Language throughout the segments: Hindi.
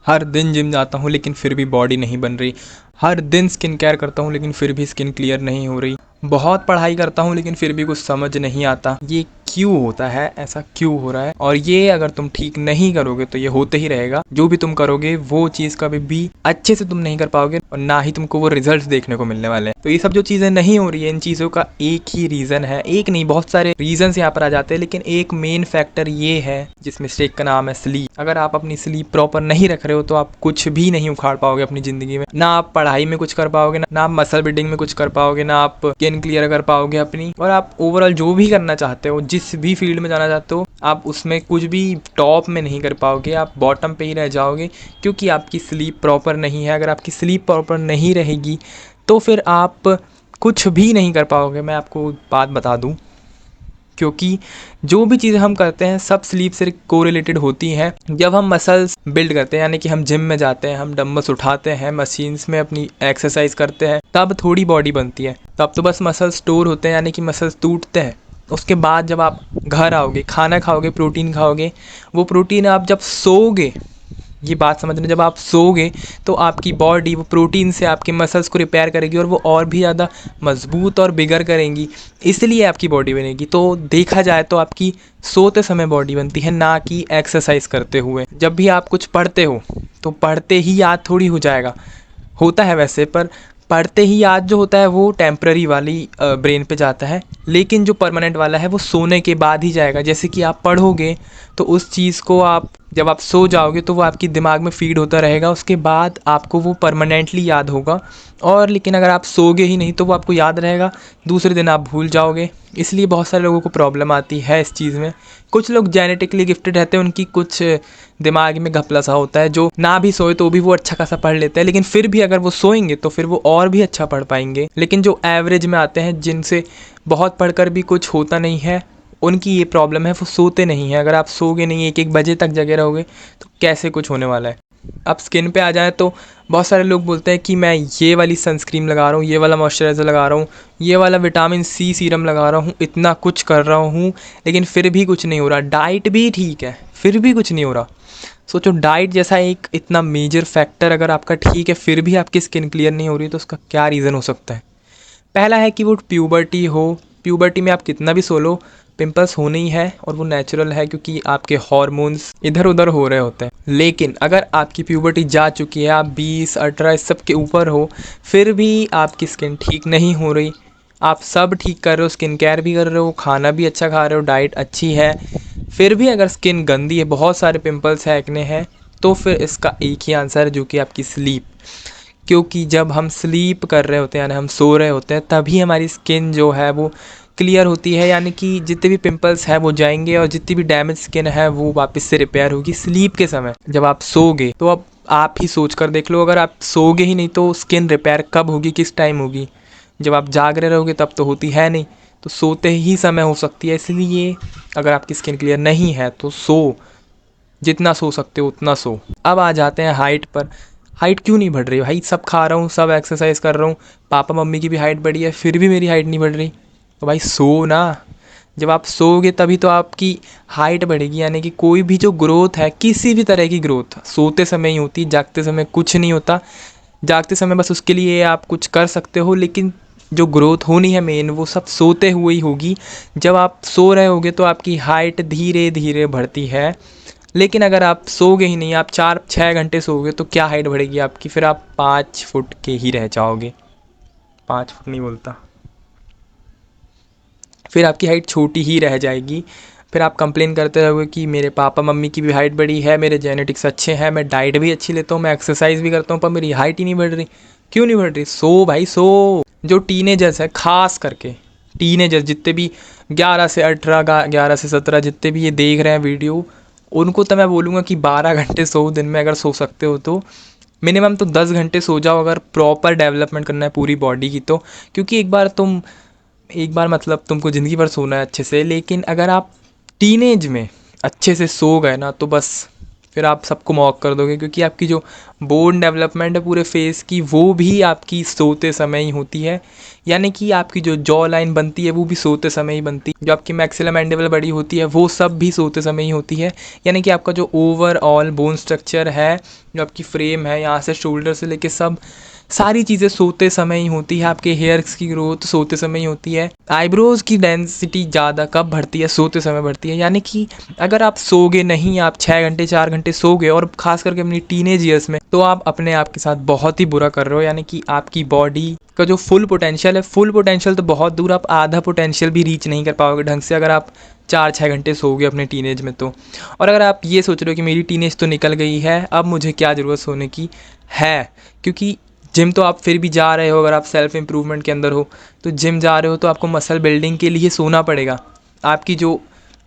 हर दिन जिम जाता हूँ लेकिन फिर भी बॉडी नहीं बन रही। हर दिन स्किन केयर करता हूँ लेकिन फिर भी स्किन क्लियर नहीं हो रही। बहुत पढ़ाई करता हूँ लेकिन फिर भी कुछ समझ नहीं आता। ये क्यों होता है, ऐसा क्यों हो रहा है? और ये अगर तुम ठीक नहीं करोगे तो ये होते ही रहेगा। जो भी तुम करोगे वो चीज़ कभी भी अच्छे से तुम नहीं कर पाओगे और ना ही तुमको वो रिजल्ट्स देखने को मिलने वाले हैं। तो ये सब जो चीज़ें नहीं हो रही है, इन चीज़ों का एक ही रीज़न है। एक नहीं, बहुत सारे रीजन्स यहाँ पर आ जाते हैं, लेकिन एक मेन फैक्टर ये है जिस मिस्टेक का नाम है स्लीप। अगर आप अपनी स्लीप प्रॉपर नहीं रख रहे हो तो आप कुछ भी नहीं उखाड़ पाओगे अपनी ज़िंदगी में। ना आप पढ़ाई में कुछ कर पाओगे, ना आप मसल बिल्डिंग में कुछ कर पाओगे, ना आप स्किन क्लियर कर पाओगे अपनी, और आप ओवरऑल जो भी करना चाहते हो, जिस भी फील्ड में जाना चाहते हो, आप उसमें कुछ भी टॉप में नहीं कर पाओगे। आप बॉटम पे ही रह जाओगे क्योंकि आपकी स्लीप प्रॉपर नहीं है। अगर आपकी स्लीप प्रॉपर नहीं रहेगी तो फिर आप कुछ भी नहीं कर पाओगे। मैं आपको बात बता दूं, क्योंकि जो भी चीज़ें हम करते हैं सब स्लीप से कोरिलेटेड होती हैं। जब हम मसल्स बिल्ड करते हैं, यानी कि हम जिम में जाते हैं, हम डंबल्स उठाते हैं, मशीन्स में अपनी एक्सरसाइज करते हैं, तब थोड़ी बॉडी बनती है। तब तो बस मसल स्टोर होते हैं, यानी कि मसल्स टूटते हैं। उसके बाद जब आप घर आओगे, खाना खाओगे, प्रोटीन खाओगे, वो प्रोटीन आप जब सोओगे, ये बात समझना, जब आप सोओगे तो आपकी बॉडी वो प्रोटीन से आपके मसल्स को रिपेयर करेगी और वो और भी ज़्यादा मजबूत और बिगर करेंगी, इसलिए आपकी बॉडी बनेगी। तो देखा जाए तो आपकी सोते समय बॉडी बनती है, ना कि एक्सरसाइज करते हुए। जब भी आप कुछ पढ़ते हो तो पढ़ते ही याद थोड़ी हो जाएगा, होता है वैसे, पर पढ़ते ही याद जो होता है वो टेम्प्ररी वाली ब्रेन पे जाता है, लेकिन जो परमानेंट वाला है वो सोने के बाद ही जाएगा। जैसे कि आप पढ़ोगे तो उस चीज़ को आप जब आप सो जाओगे तो वो आपकी दिमाग में फीड होता रहेगा, उसके बाद आपको वो परमानेंटली याद होगा। और लेकिन अगर आप सोगे ही नहीं तो वो आपको याद रहेगा, दूसरे दिन आप भूल जाओगे। इसलिए बहुत सारे लोगों को प्रॉब्लम आती है इस चीज़ में। कुछ लोग जेनेटिकली गिफ्टेड रहते हैं, उनकी कुछ दिमाग में घपला सा होता है, जो ना भी सोए तो भी वो अच्छा खासा पढ़ लेते हैं, लेकिन फिर भी अगर वो सोएंगे तो फिर वो और भी अच्छा पढ़ पाएंगे। लेकिन जो एवरेज में आते हैं, जिनसे बहुत पढ़कर भी कुछ होता नहीं है, उनकी ये प्रॉब्लम है, वो सोते नहीं है। अगर आप सोगे नहीं, 1-1 बजे तक जगे रहोगे तो कैसे कुछ होने वाला है। अब स्किन पे आ जाए तो बहुत सारे लोग बोलते हैं कि मैं ये वाली सनस्क्रीन लगा रहा हूँ, ये वाला मॉइस्चराइज़र लगा रहा हूँ, ये वाला विटामिन सी सीरम लगा रहा हूँ, इतना कुछ कर रहा हूँ, लेकिन फिर भी कुछ नहीं हो रहा। डाइट भी ठीक है, फिर भी कुछ नहीं हो रहा। सोचो, डाइट जैसा एक इतना मेजर फैक्टर अगर आपका ठीक है फिर भी आपकी स्किन क्लियर नहीं हो रही, तो उसका क्या रीज़न हो सकता है? पहला है कि वो प्यूबर्टी हो। प्यूबर्टी में आप कितना भी सो लो, पिंपल्स होने ही है, और वो नेचुरल है क्योंकि आपके हार्मोन्स इधर उधर हो रहे होते हैं। लेकिन अगर आपकी प्यूबर्टी जा चुकी है, आप 20-18 इस सब के ऊपर हो, फिर भी आपकी स्किन ठीक नहीं हो रही, आप सब ठीक कर रहे हो, स्किन केयर भी कर रहे हो, खाना भी अच्छा खा रहे हो, डाइट अच्छी है, फिर भी अगर स्किन गंदी है, बहुत सारे पिंपल्स है, एक्ने है, तो फिर इसका एक ही आंसर है, जो कि आपकी स्लीप। क्योंकि जब हम स्लीप कर रहे होते हैं, यानी हम सो रहे होते हैं, तभी हमारी स्किन जो है वो क्लियर होती है, यानी कि जितने भी पिंपल्स हैं वो जाएंगे और जितनी भी डैमेज स्किन है वो वापस से रिपेयर होगी स्लीप के समय। जब आप सोगे तो अब आप ही सोच कर देख लो, अगर आप सोगे ही नहीं तो स्किन रिपेयर कब होगी, किस टाइम होगी? जब आप जाग रहे रहोगे तब तो होती है नहीं, तो सोते ही समय हो सकती है। इसलिए अगर आपकी स्किन क्लियर नहीं है तो जितना सो सकते हो उतना सो। अब आ जाते हैं हाइट पर। हाइट क्यों नहीं बढ़ रही भाई? सब खा रहा हूँ, सब एक्सरसाइज कर रहा हूँ, पापा मम्मी की भी हाइट बढ़ी है, फिर भी मेरी हाइट नहीं बढ़ रही। तो भाई सो ना। जब आप सोओगे तभी तो आपकी हाइट बढ़ेगी, यानी कि कोई भी जो ग्रोथ है, किसी भी तरह की ग्रोथ सोते समय ही होती, जागते समय कुछ नहीं होता। जागते समय बस उसके लिए आप कुछ कर सकते हो, लेकिन जो ग्रोथ होनी है मेन, वो सब सोते हुए ही होगी। जब आप सो रहे होगे तो आपकी हाइट धीरे धीरे बढ़ती है, लेकिन अगर आप सोगे ही नहीं, आप 4-6 घंटे सोओगे तो क्या हाइट बढ़ेगी आपकी? फिर आप 5 फुट के ही रह जाओगे। 5 फुट नहीं बोलता, फिर आपकी हाइट छोटी ही रह जाएगी। फिर आप कंप्लेन करते रहोगे कि मेरे पापा मम्मी की भी हाइट बड़ी है, मेरे जेनेटिक्स अच्छे हैं, मैं डाइट भी अच्छी लेता हूँ, मैं एक्सरसाइज भी करता हूँ, पर मेरी हाइट ही नहीं बढ़ रही। क्यों नहीं बढ़ रही? सो भाई सो। जो टीनेजर्स है, खास करके टीनेजर्स, जितने भी 11 से 18, 11 से 17 जितने भी ये देख रहे हैं वीडियो, उनको तो मैं बोलूँगा कि 12 घंटे सो, दिन में अगर सो सकते हो तो मिनिमम तो 10 घंटे सो जाओ, अगर प्रॉपर डेवलपमेंट करना है पूरी बॉडी की तो। क्योंकि एक बार मतलब तुमको ज़िंदगी भर सोना है अच्छे से, लेकिन अगर आप टीनेज में अच्छे से सो गए ना तो बस फिर आप सबको मॉक कर दोगे, क्योंकि आपकी जो बोन डेवलपमेंट है पूरे फेस की, वो भी आपकी सोते समय ही होती है। यानी कि आपकी जो जॉ लाइन बनती है वो भी सोते समय ही बनती है, जो आपकी मैक्सिलम मैंडिबल बड़ी होती है वो सब भी सोते समय ही होती है। यानी कि आपका जो ओवरऑल बोन स्ट्रक्चर है, जो आपकी फ्रेम है, यहाँ से शोल्डर से लेके सब सारी चीज़ें सोते समय ही होती है। आपके हेयर्स की ग्रोथ सोते समय ही होती है। आईब्रोज़ की डेंसिटी ज़्यादा कब बढ़ती है? सोते समय बढ़ती है। यानी कि अगर आप सोगे नहीं, आप 6 घंटे 4 घंटे सोगे और ख़ास करके अपनी टीनेज ईयर्स में, तो आप अपने आप के साथ बहुत ही बुरा कर रहे हो। यानी कि आपकी बॉडी का जो फुल पोटेंशियल है, फुल पोटेंशियल तो बहुत दूर, आप आधा पोटेंशियल भी रीच नहीं कर पाओगे ढंग से अगर आप 4-6 घंटे सोओगे अपने टीनेज में तो। और अगर आप ये सोच रहे हो कि मेरी टीनेज तो निकल गई है, अब मुझे क्या ज़रूरत सोने की है, क्योंकि जिम तो आप फिर भी जा रहे हो, अगर आप सेल्फ इम्प्रूवमेंट के अंदर हो तो जिम जा रहे हो तो आपको मसल बिल्डिंग के लिए सोना पड़ेगा। आपकी जो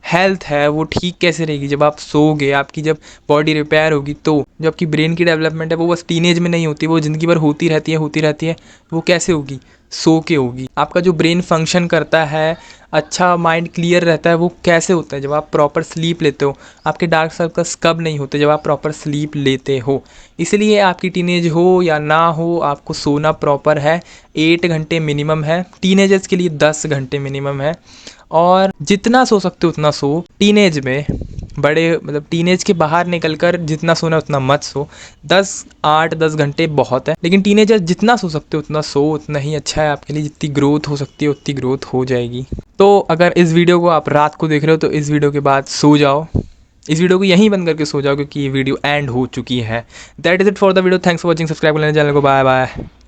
हेल्थ है वो ठीक कैसे रहेगी जब आप सोओगे? आपकी जब बॉडी रिपेयर होगी तो। जो आपकी ब्रेन की डेवलपमेंट है वो बस टीनेज में नहीं होती, वो ज़िंदगी भर होती रहती है, होती रहती है। वो कैसे होगी? सो के होगी। आपका जो ब्रेन फंक्शन करता है, अच्छा माइंड क्लियर रहता है, वो कैसे होता है? जब आप प्रॉपर स्लीप लेते हो। आपके डार्क सर्कल्स कब नहीं होते? जब आप प्रॉपर स्लीप लेते हो। इसलिए आपकी टीनेज हो या ना हो, आपको सोना प्रॉपर है। 8 घंटे मिनिमम है, टीनेजर्स के लिए 10 घंटे मिनिमम है। और जितना सो सकते हो उतना सो। टीनेज में बड़े मतलब टीनेज के बाहर निकलकर जितना सोना उतना मत सो। 8-10 घंटे बहुत है, लेकिन टीनेजर जितना सो सकते हो उतना सो, उतना ही अच्छा है आपके लिए। जितनी ग्रोथ हो सकती है उतनी ग्रोथ हो जाएगी। तो अगर इस वीडियो को आप रात को देख रहे हो तो इस वीडियो के बाद सो जाओ। इस वीडियो को यहीं बंद करके सो जाओ, क्योंकि ये वीडियो एंड हो चुकी है। That is it for the video. Thanks for watching. Subscribe कर लेना चैनल को। Bye bye.